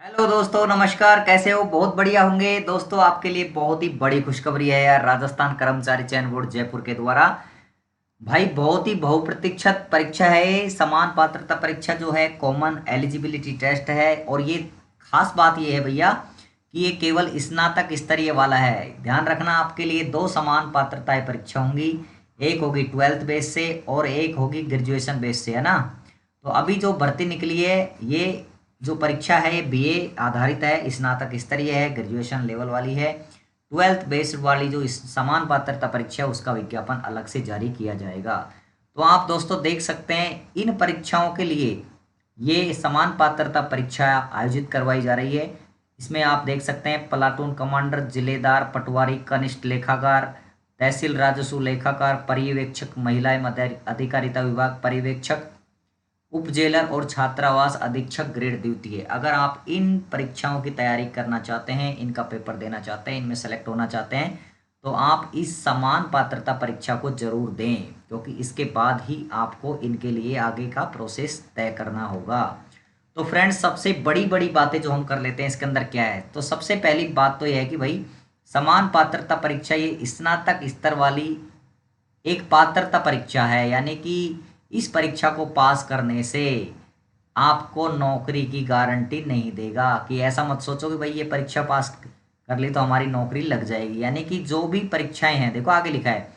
Hello दोस्तों, नमस्कार। कैसे हो? बहुत बढ़िया होंगे दोस्तों। आपके लिए बहुत ही बड़ी खुशखबरी है यार। राजस्थान कर्मचारी चयन बोर्ड जयपुर के द्वारा भाई बहुत ही बहुप्रतीक्षित परीक्षा है ये। समान पात्रता परीक्षा जो है कॉमन एलिजिबिलिटी टेस्ट है। और ये खास बात ये है भैया कि ये केवल स्नातक स्तरीय वाला है। ध्यान रखना, आपके लिए दो समान पात्रताएं परीक्षा होंगी। एक होगी 12th बेस से और एक होगी ग्रेजुएशन बेस से, है ना। तो अभी जो भर्ती निकली है, ये जो परीक्षा है ये बीए आधारित है, स्नातक स्तरीय है, ग्रेजुएशन लेवल वाली है। 12th बेस्ड वाली जो इस समान पात्रता परीक्षा है उसका विज्ञापन अलग से जारी किया जाएगा। तो आप दोस्तों देख सकते हैं इन परीक्षाओं के लिए ये समान पात्रता परीक्षा आयोजित करवाई जा रही है। इसमें आप देख सकते हैं प्लाटून कमांडर, जिलेदार, पटवारी, कनिष्ठ लेखाकार, तहसील राजस्व लेखाकार, पर्यवेक्षक, महिला एवं अधिकारिता विभाग पर्यवेक्षक, उप जेलर और छात्रावास अधीक्षक ग्रेड द्वितीय। अगर आप इन परीक्षाओं की तैयारी करना चाहते हैं, इनका पेपर देना चाहते हैं, इनमें सेलेक्ट होना चाहते हैं, तो आप इस समान पात्रता परीक्षा को जरूर दें, क्योंकि इसके बाद ही आपको इनके लिए आगे का प्रोसेस तय करना होगा। तो फ्रेंड्स, सबसे बड़ी बड़ी बातें जो हम कर लेते हैं इसके अंदर क्या है, तो सबसे पहली बात तो यह है कि भाई समान पात्रता परीक्षा ये स्नातक स्तर वाली एक पात्रता परीक्षा है। यानी कि इस परीक्षा को पास करने से आपको नौकरी की गारंटी नहीं देगा। कि ऐसा मत सोचो कि भाई ये परीक्षा पास कर ली तो हमारी नौकरी लग जाएगी। यानी कि जो भी परीक्षाएं हैं, देखो आगे लिखा है,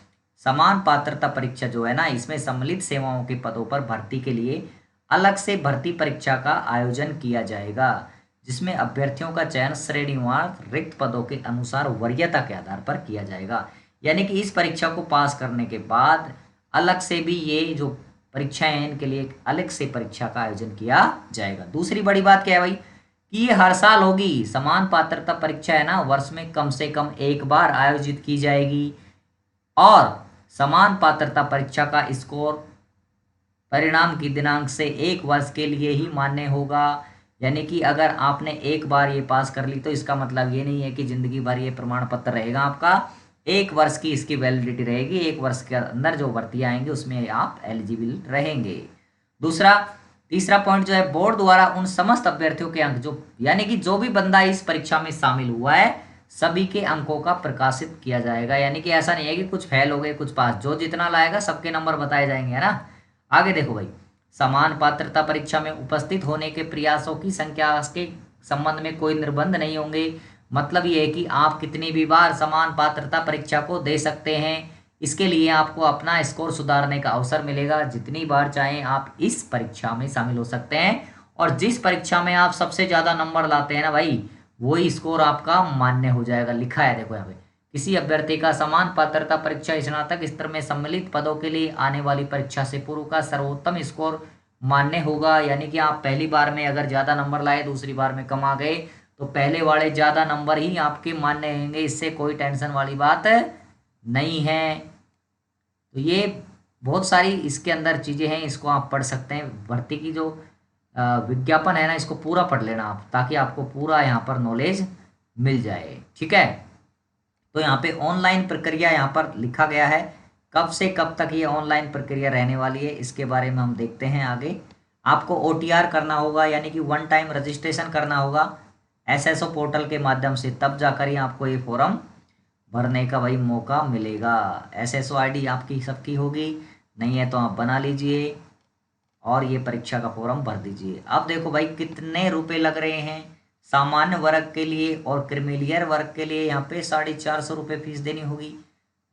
समान पात्रता परीक्षा जो है ना, इसमें सम्मिलित सेवाओं के पदों पर भर्ती के लिए अलग से भर्ती परीक्षा का आयोजन किया जाएगा, जिसमें अभ्यर्थियों का चयन श्रेणीवार रिक्त पदों के अनुसार वरीयता के आधार पर किया जाएगा। यानी कि इस परीक्षा को पास करने के बाद अलग से भी ये जो परीक्षाएं हैं इनके लिए एक अलग से परीक्षा का आयोजन किया जाएगा। दूसरी बड़ी बात क्या है भाई कि ये हर साल होगी। समान पात्रता परीक्षा है ना, वर्ष में कम से कम एक बार आयोजित की जाएगी। और समान पात्रता परीक्षा का स्कोर परिणाम की दिनांक से एक वर्ष के लिए ही मान्य होगा। यानी कि अगर आपने एक बार ये पास कर ली तो इसका मतलब ये नहीं है कि जिंदगी भर ये प्रमाण पत्र रहेगा आपका। एक वर्ष की इसकी वैलिडिटी रहेगी। एक वर्ष के अंदर जो भर्ती आएंगे उसमें आप एलिजिबल रहेंगे। दूसरा, तीसरा पॉइंट जो है, बोर्ड द्वारा उन समस्त अभ्यर्थियों के अंक जो, यानी कि जो भी बंदा इस परीक्षा में शामिल हुआ है सभी के अंकों का प्रकाशित किया जाएगा। यानी कि ऐसा नहीं है कि कुछ फेल हो गए कुछ पास, जो जितना लाएगा सबके नंबर बताए जाएंगे, है ना। आगे देखो भाई, समान पात्रता परीक्षा में उपस्थित होने के प्रयासों की संख्या के संबंध में कोई निर्बंध नहीं होंगे। मतलब ये है कि आप कितनी भी बार समान पात्रता परीक्षा को दे सकते हैं। इसके लिए आपको अपना स्कोर सुधारने का अवसर मिलेगा। जितनी बार चाहें आप इस परीक्षा में शामिल हो सकते हैं। और जिस परीक्षा में आप सबसे ज़्यादा नंबर लाते हैं ना भाई, वही स्कोर आपका मान्य हो जाएगा। लिखा है देखो यहाँ पे, किसी अभ्यर्थी का समान पात्रता परीक्षा स्नातक स्तर में सम्मिलित पदों के लिए आने वाली परीक्षा से पूर्व का सर्वोत्तम स्कोर मान्य होगा। यानी कि आप पहली बार में अगर ज़्यादा नंबर लाए, दूसरी बार में कम आ गए, तो पहले वाले ज़्यादा नंबर ही आपके मान्य होंगे। इससे कोई टेंशन वाली बात नहीं है। तो ये बहुत सारी इसके अंदर चीज़ें हैं, इसको आप पढ़ सकते हैं। भर्ती की जो विज्ञापन है ना, इसको पूरा पढ़ लेना आप, ताकि आपको पूरा यहाँ पर नॉलेज मिल जाए। ठीक है। तो यहाँ पे ऑनलाइन प्रक्रिया यहाँ पर लिखा गया है। कब से कब तक ये ऑनलाइन प्रक्रिया रहने वाली है इसके बारे में हम देखते हैं आगे। आपको ओटीआर करना होगा, यानी कि वन टाइम रजिस्ट्रेशन करना होगा एसएसओ पोर्टल के माध्यम से, तब जाकर ही आपको ये फॉर्म भरने का भाई मौका मिलेगा। एसएसओ आईडी आपकी सबकी होगी, नहीं है तो आप बना लीजिए और ये परीक्षा का फॉर्म भर दीजिए। अब देखो भाई कितने रुपए लग रहे हैं। सामान्य वर्ग के लिए और क्रिमिलियर वर्ग के लिए यहाँ पे 450 फीस देनी होगी।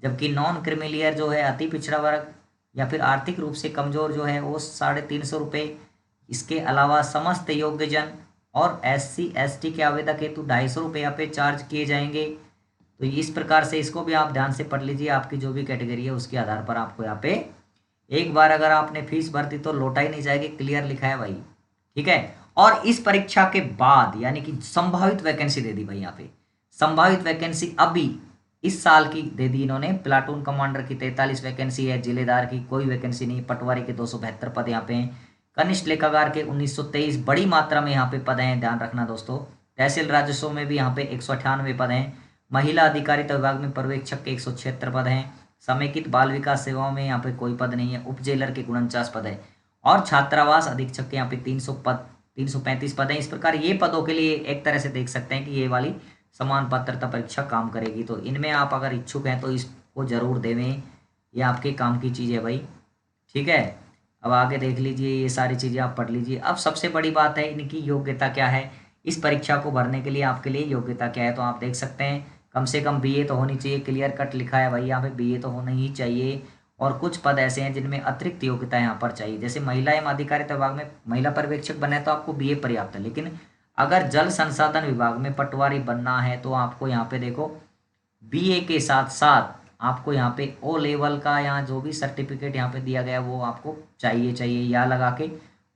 जबकि नॉन क्रिमिलियर जो है अति पिछड़ा वर्ग या फिर आर्थिक रूप से कमजोर जो है वो 350 रुपये। इसके अलावा समस्त योग्यजन और SC ST के आवेदक हेतु 250 रुपये यहाँ पे चार्ज किए जाएंगे। तो इस प्रकार से इसको भी आप ध्यान से पढ़ लीजिए। आपकी जो भी कैटेगरी है उसके आधार पर आपको यहाँ पे एक बार अगर आपने फीस भर दी तो लौटा ही नहीं जाएगी। क्लियर लिखा है भाई। ठीक है। और इस परीक्षा के बाद यानी कि संभावित वैकेंसी दे दी भाई यहाँ पे। संभावित वैकेंसी अभी इस साल की दे दी इन्होंने। प्लाटून कमांडर की 43 वैकेंसी है, जिलेदार की कोई वैकेंसी नहीं, पटवारी के 272 पद यहाँ पे हैं, कनिष्ठ लेखाकार के 1923 बड़ी मात्रा में यहाँ पे पद हैं, ध्यान रखना दोस्तों। तहसील राजस्व में भी यहाँ पे 198 पद हैं। महिला अधिकारिता विभाग में पर्यवेक्षक के 176 पद हैं। समेकित बाल विकास सेवाओं में यहाँ पे कोई पद नहीं है। उप जेलर के 49 पद है। और छात्रावास अधीक्षक के यहाँ पे 300 पद 335 पद हैं। इस प्रकार ये पदों के लिए एक तरह से देख सकते हैं कि ये वाली समान पात्रता परीक्षा काम करेगी। तो इनमें आप अगर इच्छुक हैं तो इसको जरूर देवें, ये आपके काम की चीज़ है भाई। ठीक है, अब आगे देख लीजिए, ये सारी चीज़ें आप पढ़ लीजिए। अब सबसे बड़ी बात है इनकी योग्यता क्या है, इस परीक्षा को भरने के लिए आपके लिए योग्यता क्या है। तो आप देख सकते हैं कम से कम बीए तो होनी चाहिए, क्लियर कट लिखा है भाई यहाँ पे, बीए तो होना ही चाहिए। और कुछ पद ऐसे हैं जिनमें अतिरिक्त योग्यता यहाँ पर चाहिए, जैसे महिला एवं अधिकारिता विभाग में महिला पर्यवेक्षक बने तो आपको बीए पर्याप्त है, लेकिन अगर जल संसाधन विभाग में पटवारी बनना है तो आपको यहाँ पे देखो बीए के साथ साथ आपको यहाँ पे ओ लेवल का यहाँ जो भी सर्टिफिकेट यहाँ पे दिया गया वो आपको चाहिए या लगा के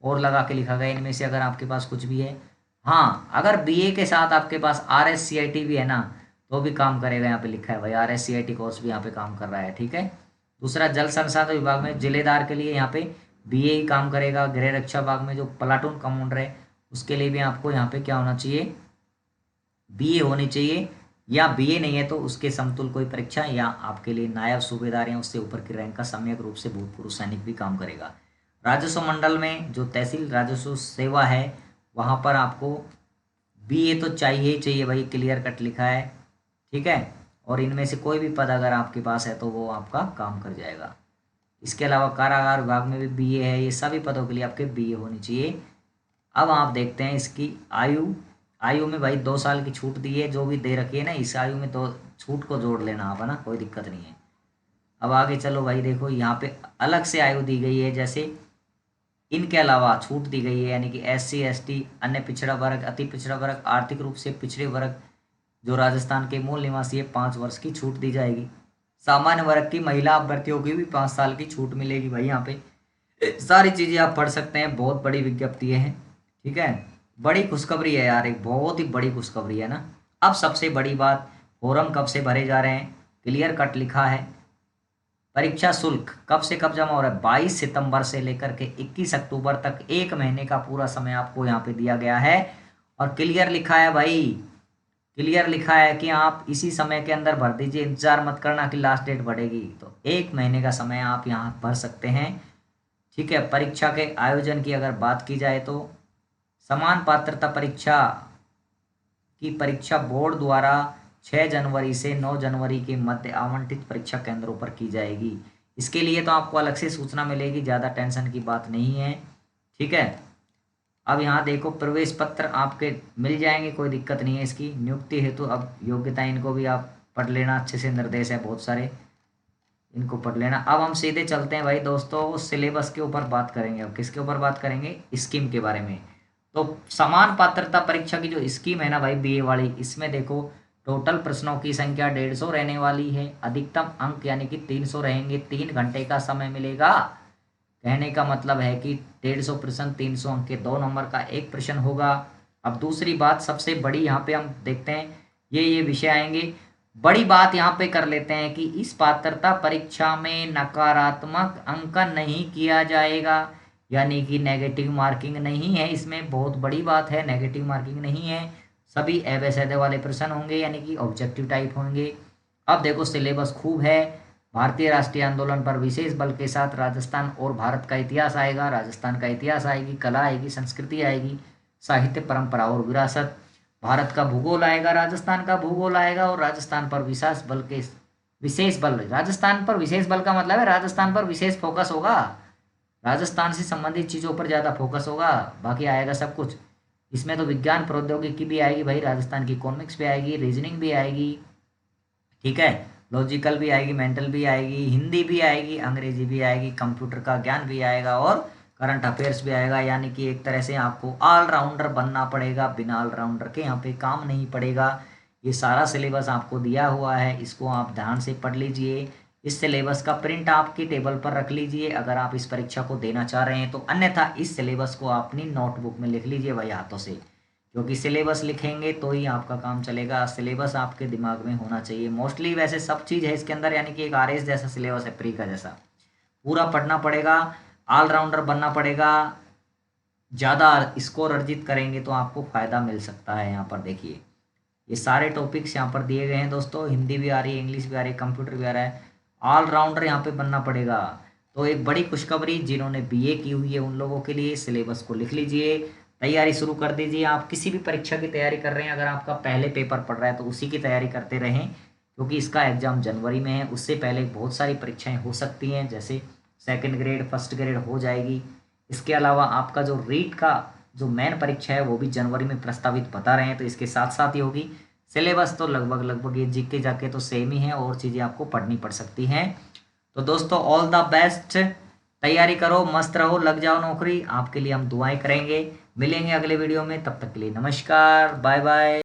और लगा के लिखा गया इनमें से अगर आपके पास कुछ भी है। हाँ, अगर बीए के साथ आपके पास RSCIT भी है ना तो भी काम करेगा, यहाँ पे लिखा है भाई RSCIT कोर्स भी यहाँ पे काम कर रहा है। ठीक है, दूसरा जल संसाधन विभाग में जिलेदार के लिए यहाँ पे बीए ही काम करेगा। गृह रक्षा विभाग में जो प्लाटून कमांडर है उसके लिए भी आपको यहाँ पे क्या होना चाहिए, बीए होनी चाहिए, या बीए नहीं है तो उसके समतुल कोई परीक्षा, या आपके लिए नायब सूबेदार या उससे ऊपर की रैंक का सम्यक रूप से भूतपूर्व सैनिक भी काम करेगा। राजस्व मंडल में जो तहसील राजस्व सेवा है वहाँ पर आपको बीए तो चाहिए ही चाहिए भाई, क्लियर कट लिखा है। ठीक है, और इनमें से कोई भी पद अगर आपके पास है तो वो आपका काम कर जाएगा। इसके अलावा कारागार विभाग में भी बीए है, ये सभी पदों के लिए आपके बीए होनी चाहिए। अब आप देखते हैं इसकी आयु में भाई 2 साल की छूट दी है, जो भी दे रखी है ना इस आयु में, तो छूट को जोड़ लेना आप, है ना, कोई दिक्कत नहीं है। अब आगे चलो भाई, देखो यहाँ पे अलग से आयु दी गई है, जैसे इनके अलावा छूट दी गई है, यानी कि SC ST अन्य पिछड़ा वर्ग, अति पिछड़ा वर्ग, आर्थिक रूप से पिछड़े वर्ग जो राजस्थान के मूल निवासी है 5 वर्ष की छूट दी जाएगी। सामान्य वर्ग की महिला अभ्यर्थियों की भी 5 साल की छूट मिलेगी भाई। यहाँ पे सारी चीज़ें आप पढ़ सकते हैं, बहुत बड़ी विज्ञप्ति है। ठीक है, बड़ी खुशखबरी है यार, एक बहुत ही बड़ी खुशखबरी है ना। अब सबसे बड़ी बात, फॉर्म कब से भरे जा रहे हैं, क्लियर कट लिखा है। परीक्षा शुल्क कब से कब जमा हो रहा है, 22 सितंबर से लेकर के 21 अक्टूबर तक 1 महीने का पूरा समय आपको यहाँ पे दिया गया है। और क्लियर लिखा है भाई, क्लियर लिखा है कि आप इसी समय के अंदर भर दीजिए, इंतजार मत करना कि लास्ट डेट बढ़ेगी। तो 1 महीने का समय आप यहाँ भर सकते हैं। ठीक है, परीक्षा के आयोजन की अगर बात की जाए तो समान पात्रता परीक्षा की परीक्षा बोर्ड द्वारा 6 जनवरी से 9 जनवरी के मध्य आवंटित परीक्षा केंद्रों पर की जाएगी। इसके लिए तो आपको अलग से सूचना मिलेगी, ज़्यादा टेंशन की बात नहीं है। ठीक है, अब यहाँ देखो प्रवेश पत्र आपके मिल जाएंगे, कोई दिक्कत नहीं है इसकी। नियुक्ति हेतु अब योग्यता इनको भी आप पढ़ लेना, अच्छे से निर्देश है बहुत सारे, इनको पढ़ लेना। अब हम सीधे चलते हैं भाई दोस्तों सिलेबस के ऊपर बात करेंगे। अब किसके ऊपर बात करेंगे, स्कीम के बारे में। तो समान पात्रता परीक्षा की जो स्कीम है ना भाई बीए वाली, इसमें देखो टोटल प्रश्नों की संख्या 150 रहने वाली है, अधिकतम अंक यानी कि 300 रहेंगे, 3 घंटे का समय मिलेगा। कहने का मतलब है कि 150 प्रश्न 300 अंक के 2 नंबर का एक प्रश्न होगा। अब दूसरी बात सबसे बड़ी यहाँ पे हम देखते हैं, ये विषय आएंगे। बड़ी बात यहाँ पे कर लेते हैं कि इस पात्रता परीक्षा में नकारात्मक अंकन नहीं किया जाएगा, यानी कि नेगेटिव मार्किंग नहीं है इसमें। बहुत बड़ी बात है, नेगेटिव मार्किंग नहीं है, सभी अवैध वाले प्रश्न होंगे, यानी कि ऑब्जेक्टिव टाइप होंगे। अब देखो सिलेबस खूब है, भारतीय राष्ट्रीय आंदोलन पर विशेष बल के साथ राजस्थान और भारत का इतिहास आएगा, राजस्थान का इतिहास आएगी, कला आएगी, संस्कृति आएगी, साहित्य परंपरा और विरासत, भारत का भूगोल आएगा, राजस्थान का भूगोल आएगा, और राजस्थान पर विशेष बल, राजस्थान पर विशेष बल का मतलब है राजस्थान पर विशेष फोकस होगा, राजस्थान से संबंधित चीज़ों पर ज़्यादा फोकस होगा, बाकी आएगा सब कुछ। इसमें तो विज्ञान प्रौद्योगिकी भी आएगी भाई, राजस्थान की इकोनॉमिक्स भी आएगी, रीजनिंग भी आएगी, ठीक है, लॉजिकल भी आएगी, मेंटल भी आएगी, हिंदी भी आएगी, अंग्रेजी भी आएगी, कंप्यूटर का ज्ञान भी आएगा, और करंट अफेयर्स भी आएगा। यानी कि एक तरह से आपको ऑलराउंडर बनना पड़ेगा, बिना ऑलराउंडर के यहाँ पे काम नहीं पड़ेगा। ये सारा सिलेबस आपको दिया हुआ है, इसको आप ध्यान से पढ़ लीजिए। इस सिलेबस का प्रिंट आपकी टेबल पर रख लीजिए अगर आप इस परीक्षा को देना चाह रहे हैं तो, अन्यथा इस सिलेबस को अपनी नोटबुक में लिख लीजिए भाई हाथों से, क्योंकि सिलेबस लिखेंगे तो ही आपका काम चलेगा। सिलेबस आपके दिमाग में होना चाहिए। मोस्टली वैसे सब चीज़ है इसके अंदर, यानी कि एक RS जैसा सिलेबस है, प्री का जैसा, पूरा पढ़ना पड़ेगा, ऑलराउंडर बनना पड़ेगा। ज़्यादा स्कोर अर्जित करेंगे तो आपको फ़ायदा मिल सकता है। यहाँ पर देखिए ये सारे टॉपिक्स यहाँ पर दिए गए हैं दोस्तों, हिंदी भी आ रही है, इंग्लिश भी आ रही है, कंप्यूटर भी आ रहा है, ऑलराउंडर यहाँ पे बनना पड़ेगा। तो एक बड़ी खुशखबरी, जिन्होंने BA की हुई है उन लोगों के लिए सिलेबस को लिख लीजिए, तैयारी शुरू कर दीजिए। आप किसी भी परीक्षा की तैयारी कर रहे हैं, अगर आपका पहले पेपर पड़ रहा है तो उसी की तैयारी करते रहें, क्योंकि इसका एग्ज़ाम जनवरी में है। उससे पहले बहुत सारी परीक्षाएं हो सकती हैं, जैसे सेकंड ग्रेड, फर्स्ट ग्रेड हो जाएगी। इसके अलावा आपका जो रीट का जो मेन परीक्षा है वो भी जनवरी में प्रस्तावित बता रहे हैं, तो इसके साथ साथ ही होगी। सिलेबस तो लगभग लगभग ये जीके जाके तो सेम ही है, और चीज़ें आपको पढ़नी पड़ सकती हैं। तो दोस्तों ऑल द बेस्ट, तैयारी करो, मस्त रहो, लग जाओ नौकरी। आपके लिए हम दुआएं करेंगे। मिलेंगे अगले वीडियो में, तब तक के लिए नमस्कार, बाय बाय।